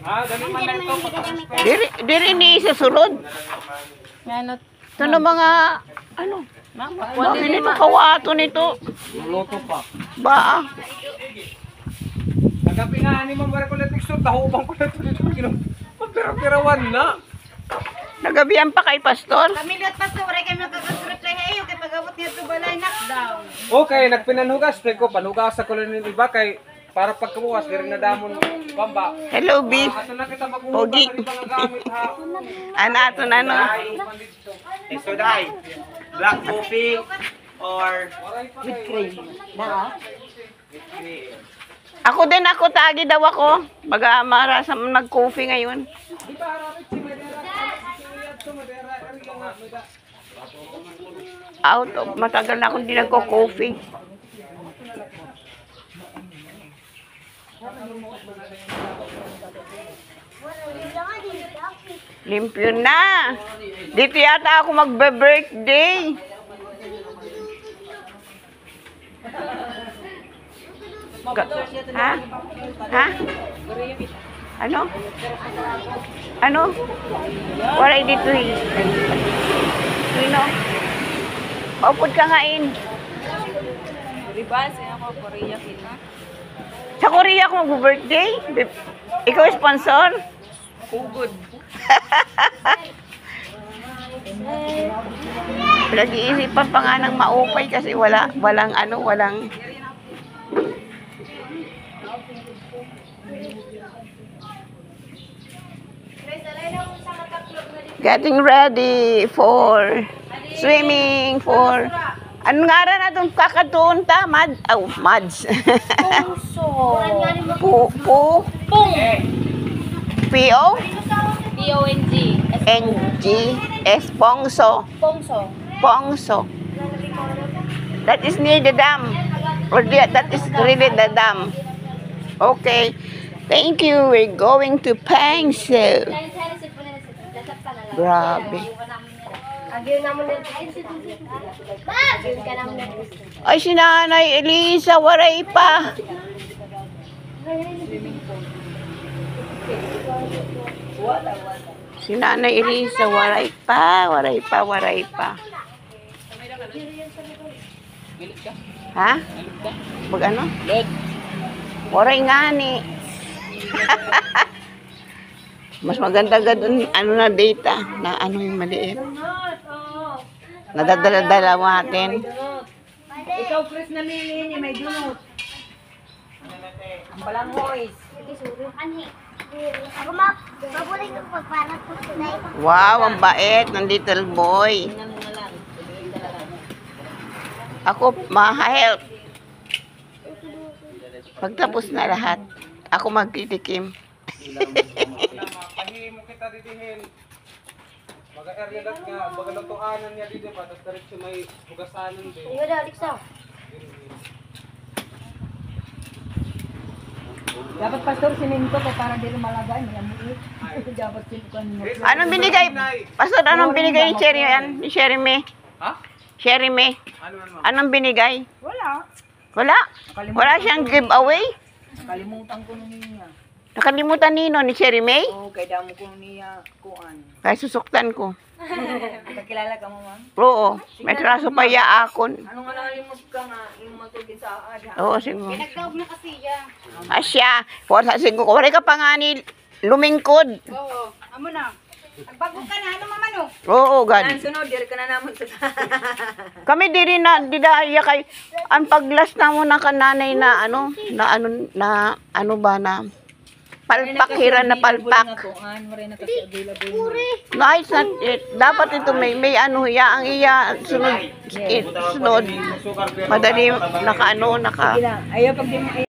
Dali man na ito. Diri ni sa sulod. Ano? Ito na mga, ano, bakit nito kawato nito? Luto pa. Ba, Nagabi nga ni Ma'am Barcoletic so tahubang ko na ito dito. Pagpira-pirawan na. nagabihan pa kay Pastor. Kami lihat pastor, ay kami magkakasurot kay ayo kay pagabot niya to balay knockdown. Okay, nagpinanhugas. Ko, panugas sa kulay ng iba kay para pagkabukas, diri na damon bamba. Hello, B. Ato na kita maghuhugas Pogi. sa ibang gamit ha. Ano, ano? So, Day, black coffee or With cream. Ako din, ako tagi daw ako. Baga mara sa nag-coffee ngayon. Di ba harapit si Madera? Si Madera, Out of, matagal na akong di nagko-coffee. Limpyo na. Dito yata ako magbe-birthday. Ha? Ha? Ano? Ano? Waray dito eh. Sino? Paupod ka nga in. Ribas, ako Korea kita. Sa Korea ako mag-birthday? Ikaw sponsor? Ugod. Nag-iisipan pa nga ng maupay kasi walang getting ready for swimming for ano nga rin na itong kakatuon ta? Mads. Pungso. Pung. P-O? P-O-N-G. N-G S Pongso. Pungso. Pongso. That is near the dam. Or that is really the dam. Okay. Thank you. We're going to Pangso. Grabe. Ay, si Nanay Elisa, waray pa. Si Nanay Elisa, waray pa. Ha? Pag ano? Waray nga ni. Mas maganda doon, ano na data, na ano yung maliit. Nadadala-dala natin. Ikaw, Chris, namili niya, may dunot. Ang balangoys. Wow, ang bait ng little boy. Ako, ma-help. Pagtapos na lahat, ako magtitikim. Pahimo kita didihin. Baga area dat nga, baga lutuanan niya dito pa, tapos diretso may hugasanan din. Dapat pastor sininto ko para di lumalagay. Dapat sininto mo. Anong binigay? Pastor, anong binigay ni Cherry yan? Ni Cherry May? Ha? Cherry May? Ano man? Anong binigay? Wala. Wala? Wala siyang giveaway? Kalimutan ko niya. Nakalimutan nino ni Cherry May? Oo, kay damo ko niya kuan. Kaya susuktan ko. Kakilala ka mo, ma'am? Oo, may traso pa yaakon. Ano nga nalimot ka nga, yung matugin sa ada. Oo, sige. Pinagtawag na kasi yan. Asya, sige ko. Wala ka pa nga ni lumingkod. Oo, amo na. Agbago ka na, ano mamano? Oo, God. Sunod, diri ka na naman sa... Kami diri na didaya kay ang paglas na mo na kananay na ano ba na palpak hiran na palpak. Nice na dapat ito may ano ya ang iya sunod madali naka Ayaw pag di mo